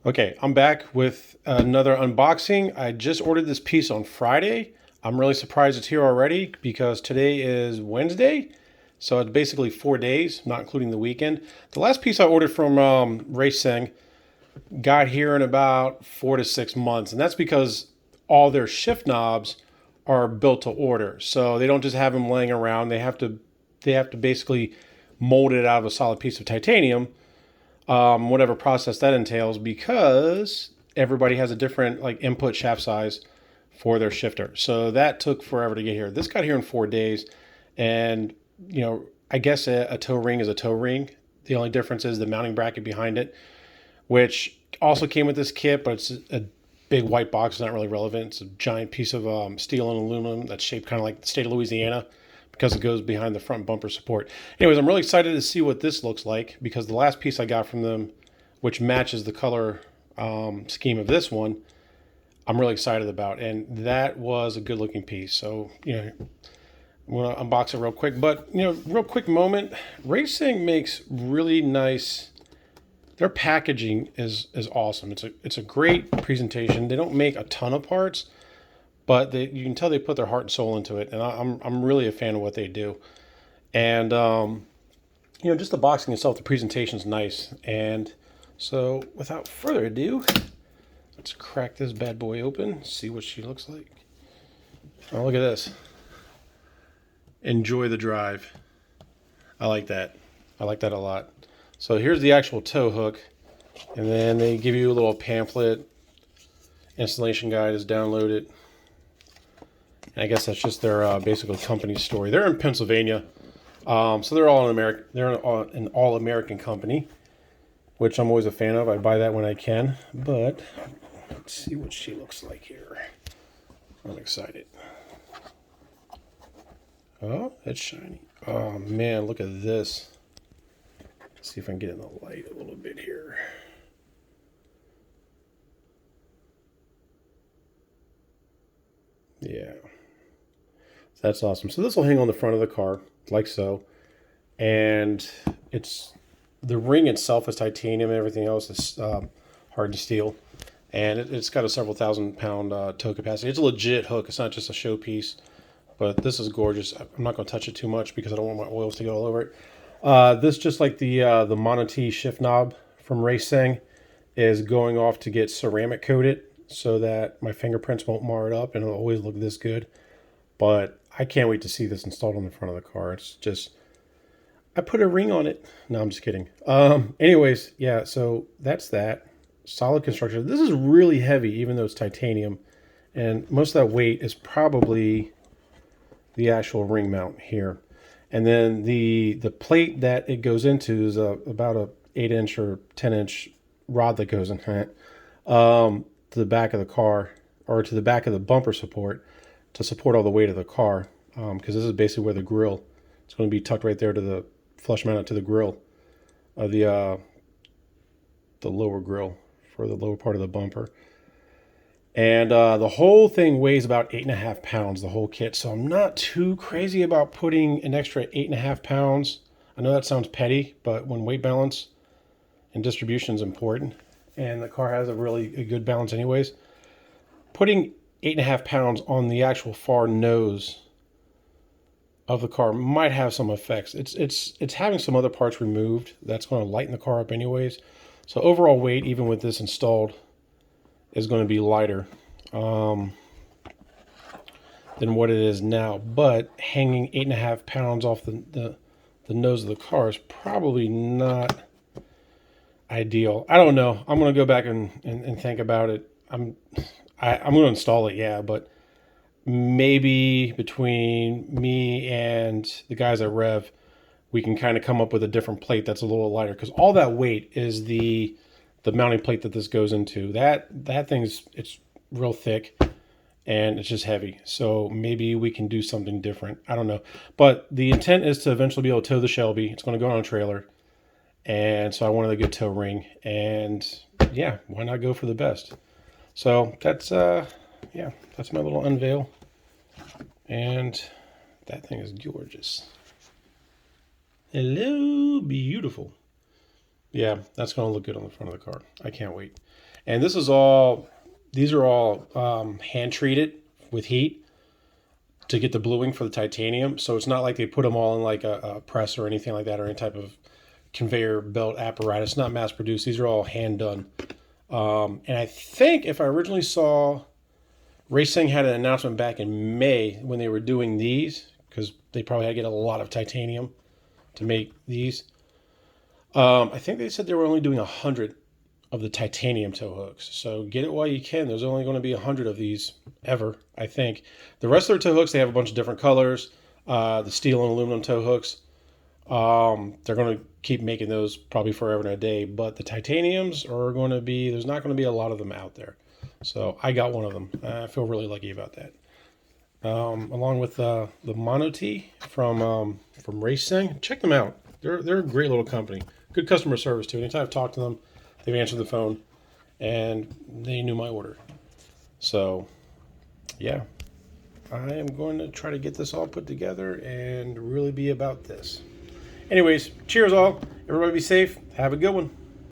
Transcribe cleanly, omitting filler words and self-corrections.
Okay, I'm back with another unboxing. I just ordered this piece on Friday. I'm really surprised it's here already because today is Wednesday. So it's basically 4 days, not including the weekend. The last piece I ordered from RaceSeng got here in about 4 to 6 months. And that's because all their shift knobs are built to order. So they don't just have them laying around. They have to basically mold it out of a solid piece of titanium, whatever process that entails, because everybody has a different like input shaft size for their shifter. So that took forever to get here. This got here in 4 days, and I guess a toe ring is a toe ring. The only difference is the mounting bracket behind it, which also came with this kit, but it's a big white box. It's not really relevant. It's a giant piece of steel and aluminum that's shaped kind of like the state of Louisiana because it goes behind the front bumper support. Anyways, I'm really excited to see what this looks like because the last piece I got from them, which matches the color scheme of this one, I'm really excited about. And that was a good looking piece. So, I'm going to unbox it real quick. But, real quick moment, RaceSeng makes really nice. Their packaging is awesome. It's a great presentation. They don't make a ton of parts, but you can tell they put their heart and soul into it, and I'm really a fan of what they do. And just the boxing itself, the presentation's nice. And so, without further ado, let's crack this bad boy open, see what she looks like. Oh, look at this! Enjoy the drive. I like that. I like that a lot. So here's the actual tow hook, and then they give you a little pamphlet. Installation guide is downloaded. And I guess that's just their basically company story. They're in Pennsylvania, so they're all in America. They're an all-American company, which I'm always a fan of. I buy that when I can. But let's see what she looks like here. I'm excited. Oh, it's shiny. Oh man, look at this. Let's see if I can get in the light a little bit here. Yeah. That's awesome. So this will hang on the front of the car, like so. And the ring itself is titanium, and everything else is hardened steel. And it's got a several thousand-pound tow capacity. It's a legit hook. It's not just a showpiece. But this is gorgeous. I'm not going to touch it too much because I don't want my oils to get all over it. This, just like the Monotee shift knob from RaceSeng, is going off to get ceramic coated so that my fingerprints won't mar it up and it'll always look this good. But I can't wait to see this installed on the front of the car. It's just, I put a ring on it. No, I'm just kidding. Anyways, yeah, so that's that. Solid construction. This is really heavy, even though it's titanium. And most of that weight is probably the actual ring mount here. And then the plate that it goes into is about a 8-inch or 10-inch rod that goes in it to the back of the car, or to the back of the bumper support, to support all the weight of the car. Because this is basically where the grill, it's going to be tucked right there to the flush mounted to the grill of the lower grill for the lower part of the bumper. And the whole thing weighs about 8.5 pounds, the whole kit. So I'm not too crazy about putting an extra 8.5 pounds. I know that sounds petty, but when weight balance and distribution is important, and the car has a good balance anyways, putting 8.5 pounds on the actual far nose of the car might have some effects. It's having some other parts removed. That's going to lighten the car up anyways. So overall weight, even with this installed, is going to be lighter than what it is now. But hanging 8.5 pounds off the nose of the car is probably not ideal. I don't know. I'm going to go back and think about it. I'm going to install it, yeah, but maybe between me and the guys at Rev, we can kind of come up with a different plate that's a little lighter, because all that weight is the mounting plate that this goes into. That it's real thick and it's just heavy. So maybe we can do something different. I don't know. But the intent is to eventually be able to tow the Shelby. It's going to go on a trailer. And so I wanted a good tow ring. And yeah, why not go for the best? So that's that's my little unveil. And that thing is gorgeous. Hello, beautiful. Yeah, that's going to look good on the front of the car. I can't wait. And this is all, these are all hand treated with heat to get the bluing for the titanium. So it's not like they put them all in like a press or anything like that, or any type of conveyor belt apparatus. It's not mass produced. These are all hand done. And I think if I originally saw, RaceSeng had an announcement back in May when they were doing these, because they probably had to get a lot of titanium to make these. I think they said they were only doing 100 of the titanium tow hooks. So get it while you can. There's only going to be 100 of these ever, I think. The rest of their tow hooks, they have a bunch of different colors. The steel and aluminum tow hooks, they're going to keep making those probably forever and a day. But the titaniums are going to be, there's not going to be a lot of them out there. So I got one of them. I feel really lucky about that. Along with the Mono T from RaceSeng. Check them out. They're a great little company. Good customer service too. Anytime I've talked to them, they've answered the phone, and they knew my order. So, yeah, I am going to try to get this all put together and really be about this. Anyways, cheers all. Everybody be safe. Have a good one.